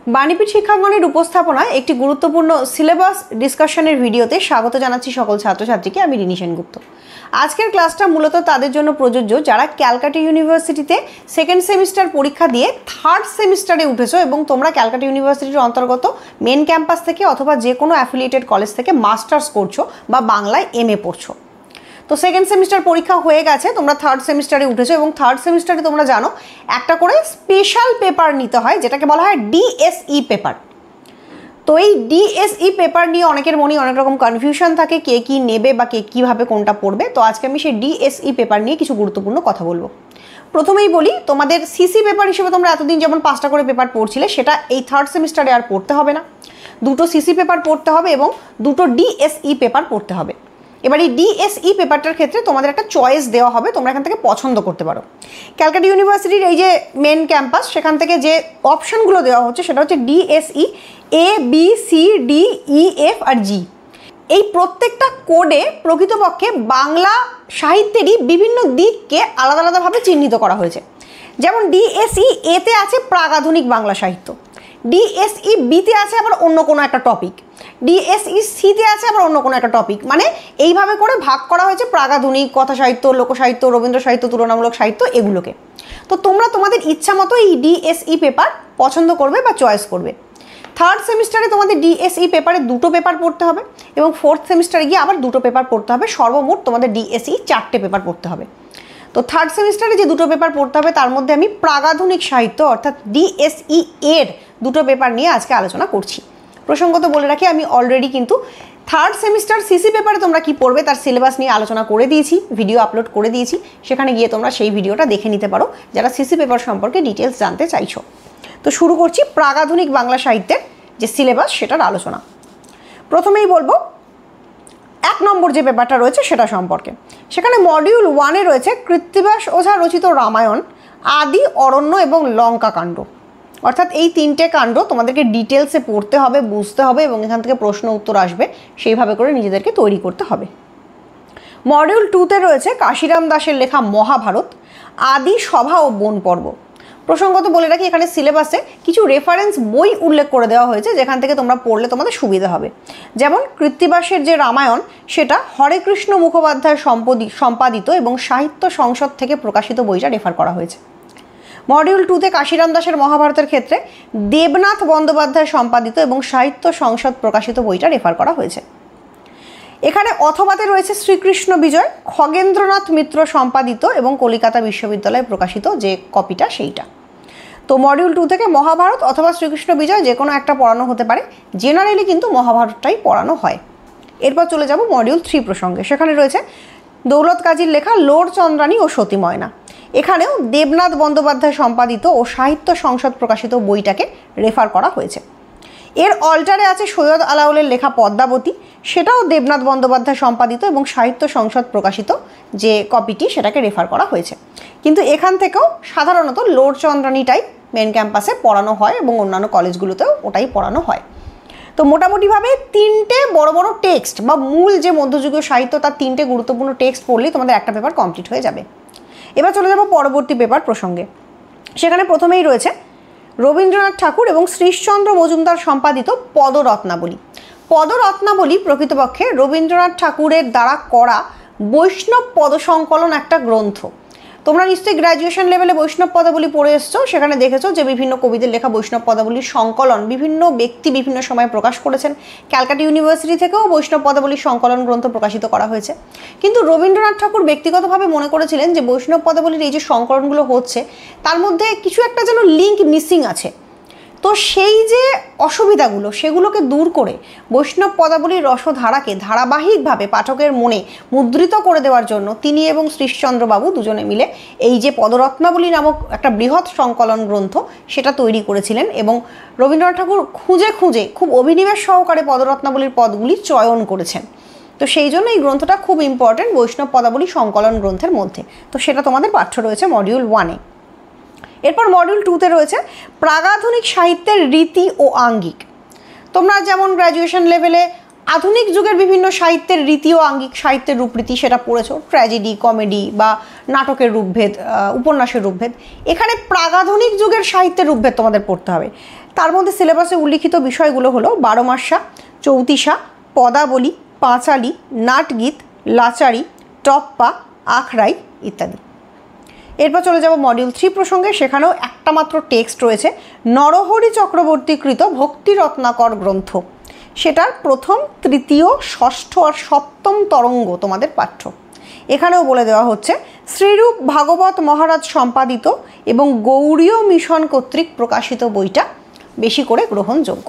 বাণীপীঠ শিক্ষাঙ্গনের উপস্থাপনায় একটি গুরুত্বপূর্ণ সিলেবাস ডিসকাশনের ভিডিওতে স্বাগত জানাচ্ছি সকল ছাত্রছাত্রীকে। আমি রিনি সেনগুপ্ত। আজকের ক্লাসটা মূলত তাদের জন্য প্রযোজ্য যারা ক্যালকাটা ইউনিভার্সিটিতে সেকেন্ড সেমিস্টার পরীক্ষা দিয়ে থার্ড সেমিস্টারে উঠেছো এবং তোমরা ক্যালকাটা ইউনিভার্সিটির অন্তর্গত মেন ক্যাম্পাস থেকে অথবা যে কোনো অ্যাফিলিয়েটেড কলেজ থেকে মাস্টার্স করছো বা বাংলায় এমএ পড়ছো। তো সেকেন্ড সেমিস্টার পরীক্ষা হয়ে গেছে, তোমরা থার্ড সেমিস্টারে উঠেছো এবং থার্ড সেমিস্টারে তোমরা জানো একটা করে স্পেশাল পেপার নিতে হয় যেটাকে বলা হয় ডিএসই পেপার। তো এই ডিএসই পেপার নিয়ে অনেকের মনে অনেক রকম কনফিউশন থাকে, কে কী নেবে বা কে কীভাবে কোনটা পড়বে। তো আজকে আমি সেই ডিএসই পেপার নিয়ে কিছু গুরুত্বপূর্ণ কথা বলবো। প্রথমেই বলি, তোমাদের সিসি পেপার হিসেবে তোমরা এতদিন যেমন 5টা করে পেপার পড়ছিলে সেটা এই থার্ড সেমিস্টারে আর পড়তে হবে না। 2টো সিসি পেপার পড়তে হবে এবং 2টো ডিএসই পেপার পড়তে হবে। এবার এই ডিএসই পেপারটার ক্ষেত্রে তোমাদের একটা চয়েস দেওয়া হবে, তোমরা এখান থেকে পছন্দ করতে পারো। ক্যালকাটা ইউনিভার্সিটির এই যে মেন ক্যাম্পাস সেখান থেকে যে অপশানগুলো দেওয়া হচ্ছে সেটা হচ্ছে DSE A B C D E F আর জি। এই প্রত্যেকটা কোডে প্রকৃতপক্ষে বাংলা সাহিত্যেরই বিভিন্ন দিককে আলাদা আলাদাভাবে চিহ্নিত করা হয়েছে। যেমন ডিএসই এতে আছে প্রাগাধুনিক বাংলা সাহিত্য, ডিএসই বিতে আছে আবার অন্য কোনো একটা টপিক, ডিএসই সিতে আছে আবার অন্য কোনো একটা টপিক। মানে এইভাবে করে ভাগ করা হয়েছে প্রাগাধুনিক, কথা সাহিত্য, লোকসাহিত্য, রবীন্দ্র সাহিত্য, তুলনামূলক সাহিত্য এগুলোকে। তো তোমরা তোমাদের ইচ্ছা মতো এই ডিএসই পেপার পছন্দ করবে বা চয়েস করবে। থার্ড সেমিস্টারে তোমাদের ডিএসই পেপারে 2টো পেপার পড়তে হবে এবং ফোর্থ সেমিস্টারে গিয়ে আবার 2টো পেপার পড়তে হবে। সর্বমোট তোমাদের ডিএসই 4টে পেপার পড়তে হবে। তো থার্ড সেমিস্টারে যে 2টো পেপার পড়তে হবে তার মধ্যে আমি প্রাগাধুনিক সাহিত্য অর্থাৎ ডিএসই এর 2টো পেপার নিয়ে আজকে আলোচনা করছি। প্রসঙ্গত বলে রাখি, আমি অলরেডি কিন্তু থার্ড সেমিস্টার সিসি পেপারে তোমরা কি পড়বে তার সিলেবাস নিয়ে আলোচনা করে দিয়েছি, ভিডিও আপলোড করে দিয়েছি। সেখানে গিয়ে তোমরা সেই ভিডিওটা দেখে নিতে পারো যারা সিসি পেপার সম্পর্কে ডিটেলস জানতে চাইছো। তো শুরু করছি প্রাগাধুনিক বাংলা সাহিত্যের যে সিলেবাস সেটার আলোচনা। প্রথমেই বলবো 1 নম্বর যে পেপারটা রয়েছে সেটা সম্পর্কে। সেখানে মডিউল 1-এ রয়েছে কৃত্তিবাস ওঝা রচিত রামায়ণ, আদি, অরণ্য এবং লঙ্কা কাণ্ড। অর্থাৎ এই 3টে কাণ্ড তোমাদেরকে ডিটেলসে পড়তে হবে, বুঝতে হবে এবং এখান থেকে প্রশ্ন উত্তর আসবে, সেইভাবে করে নিজেদেরকে তৈরি করতে হবে। মডিউল 2-তে রয়েছে কাশিরাম দাসের লেখা মহাভারত, আদি, সভা ও বন পর্ব। প্রসঙ্গত বলে রাখি, এখানে সিলেবাসে কিছু রেফারেন্স বই উল্লেখ করে দেওয়া হয়েছে যেখান থেকে তোমরা পড়লে তোমাদের সুবিধা হবে। যেমন কৃত্তিবাসের যে রামায়ণ সেটা হরেকৃষ্ণ মুখোপাধ্যায় সম্পাদিত এবং সাহিত্য সংসদ থেকে প্রকাশিত বইটা রেফার করা হয়েছে। মডিউল 2-তে কাশিরাম দাসের মহাভারতের ক্ষেত্রে দেবনাথ বন্দ্যোপাধ্যায় সম্পাদিত এবং সাহিত্য সংসদ প্রকাশিত বইটা রেফার করা হয়েছে। এখানে অথবাতে রয়েছে শ্রীকৃষ্ণ বিজয়, খগেন্দ্রনাথ মিত্র সম্পাদিত এবং কলিকাতা বিশ্ববিদ্যালয়ে প্রকাশিত যে কপিটা সেইটা। তো মডিউল 2 থেকে মহাভারত অথবা শ্রীকৃষ্ণ বিজয় যে কোনো একটা পড়ানো হতে পারে, জেনারেলি কিন্তু মহাভারতটাই পড়ানো হয়। এরপর চলে যাব মডিউল 3 প্রসঙ্গে। সেখানে রয়েছে দৌলত কাজীর লেখা লোর চন্দ্রানী ও সতী ময়না। এখানেও দেবনাথ বন্দ্যোপাধ্যায় সম্পাদিত ও সাহিত্য সংসদ প্রকাশিত বইটাকে রেফার করা হয়েছে। এর অল্টারে আছে সৈয়দ আলাওলের লেখা পদ্মাবতী, সেটাও দেবনাথ বন্দ্যোপাধ্যায় সম্পাদিত এবং সাহিত্য সংসদ প্রকাশিত যে কপিটি সেটাকে রেফার করা হয়েছে। কিন্তু এখান থেকেও সাধারণত লোর চন্দ্রানীটাই মেন ক্যাম্পাসে পড়ানো হয় এবং অন্যান্য কলেজগুলোতেও ওটাই পড়ানো হয়। তো মোটামুটিভাবে 3টে বড় বড় টেক্সট বা মূল যে মধ্যযুগীয় সাহিত্য তার 3টে গুরুত্বপূর্ণ টেক্সট পড়লেই তোমাদের একটা পেপার কমপ্লিট হয়ে যাবে। এবার চলে যাব পরবর্তী পেপার প্রসঙ্গে। সেখানে প্রথমেই রয়েছে রবীন্দ্রনাথ ঠাকুর এবং শ্রীশচন্দ্র মজুমদার সম্পাদিত পদরত্নাবলী। পদরত্নাবলী প্রকৃতপক্ষে রবীন্দ্রনাথ ঠাকুরের দ্বারা করা বৈষ্ণব পদসংকলন একটা গ্রন্থ। তোমরা নিশ্চয়ই গ্র্যাজুয়েশন লেভেলে বৈষ্ণব পদাবলী পড়ে এসছো, সেখানে দেখেছো যে বিভিন্ন কবিদের লেখা বৈষ্ণব পদাবলীর সংকলন বিভিন্ন ব্যক্তি বিভিন্ন সময় প্রকাশ করেছেন। ক্যালকাটা ইউনিভার্সিটি থেকেও বৈষ্ণব পদাবলীর সংকলন গ্রন্থ প্রকাশিত করা হয়েছে। কিন্তু রবীন্দ্রনাথ ঠাকুর ব্যক্তিগতভাবে মনে করেছিলেন যে বৈষ্ণব পদাবলীর এই যে সংকলনগুলো হচ্ছে তার মধ্যে কিছু একটা যেন লিঙ্ক মিসিং আছে। তো সেই যে অসুবিধাগুলো সেগুলোকে দূর করে বৈষ্ণব পদাবলীর রসধারাকে ধারাবাহিকভাবে পাঠকের মনে মুদ্রিত করে দেওয়ার জন্য তিনি এবং শ্রীশচন্দ্রবাবু দুজনে মিলে এই যে পদরত্নাবলী নামক একটা বৃহৎ সংকলন গ্রন্থ সেটা তৈরি করেছিলেন এবং রবীন্দ্রনাথ ঠাকুর খুঁজে খুঁজে খুব অভিনিবেশ সহকারে পদরত্নাবলীর পদগুলি চয়ন করেছেন। তো সেই জন্য এই গ্রন্থটা খুব ইম্পর্টেন্ট বৈষ্ণব পদাবলী সংকলন গ্রন্থের মধ্যে। তো সেটা তোমাদের পাঠ্য রয়েছে মডিউল 1-এ। এরপর মডিউল 2-তে রয়েছে প্রাগাধুনিক সাহিত্যের রীতি ও আঙ্গিক। তোমরা যেমন গ্র্যাজুয়েশন লেভেলে আধুনিক যুগের বিভিন্ন সাহিত্যের রীতি ও আঙ্গিক সাহিত্যের রূপরীতি সেটা পড়েছো, ট্র্যাজেডি, কমেডি বা নাটকের রূপভেদ, উপন্যাসের রূপভেদ। এখানে প্রাগাধুনিক যুগের সাহিত্যের রূপভেদ তোমাদের পড়তে হবে। তার মধ্যে সিলেবাসে উল্লিখিত বিষয়গুলো হলো বারোমাসা, চৌতিসা, পদাবলী, পাঁচালী, নাটগীত, লাচারি, টপ্পা, আখড়াই ইত্যাদি। এরপর চলে যাব মডিউল 3 প্রসঙ্গে। সেখানেও একটা মাত্র টেক্সট রয়েছে, নরহরি চক্রবর্তীকৃত ভক্তি রত্নাকর গ্রন্থ। সেটার প্রথম, তৃতীয়, ষষ্ঠ আর সপ্তম তরঙ্গ তোমাদের পাঠ্য। এখানেও বলে দেওয়া হচ্ছে শ্রীরূপ ভাগবত মহারাজ সম্পাদিত এবং গৌড়ীয় মিশন কর্তৃক প্রকাশিত বইটা বেশি করে গ্রহণযোগ্য।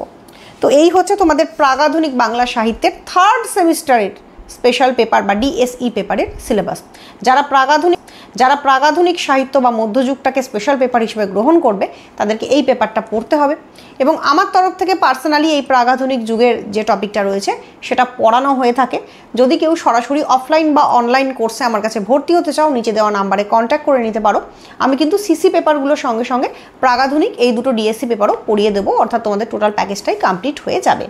তো এই হচ্ছে তোমাদের প্রাগাধুনিক বাংলা সাহিত্যের 3rd সেমিস্টারের স্পেশাল পেপার বা ডিএসই পেপারের সিলেবাস। যারা প্রাগাধুনিক সাহিত্য বা মধ্যযুগটাকে স্পেশাল পেপার হিসেবে গ্রহণ করবে তাদেরকে এই পেপারটা পড়তে হবে। এবং আমার তরফ থেকে পার্সোনালি এই প্রাগাধুনিক যুগের যে টপিকটা রয়েছে সেটা পড়ানো হয়ে থাকে। যদি কেউ সরাসরি অফলাইন বা অনলাইন কোর্সে আমার কাছে ভর্তি হতে চাও, নিচে দেওয়া নাম্বারে কন্ট্যাক্ট করে নিতে পারো। আমি কিন্তু সিসি পেপারগুলোর সঙ্গে সঙ্গে প্রাগাধুনিক এই দুটো ডিএসসি পেপারও পড়িয়ে দেবো, অর্থাৎ তোমাদের টোটাল প্যাকেজটাই কমপ্লিট হয়ে যাবে।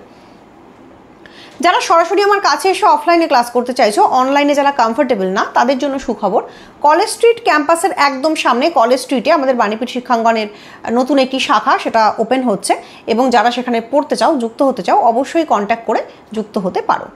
যারা সরাসরি আমার কাছে এসে অফলাইনে ক্লাস করতে চাইছো, অনলাইনে যারা কমফোর্টেবল না, তাদের জন্য সুখবর। কলেজ স্ট্রিট ক্যাম্পাসের একদম সামনে কলেজ স্ট্রিটে আমাদের বাণীপীঠ শিক্ষাঙ্গনের নতুন একটি শাখা সেটা ওপেন হচ্ছে, এবং যারা সেখানে পড়তে চাও, যুক্ত হতে চাও, অবশ্যই কন্ট্যাক্ট করে যুক্ত হতে পারো।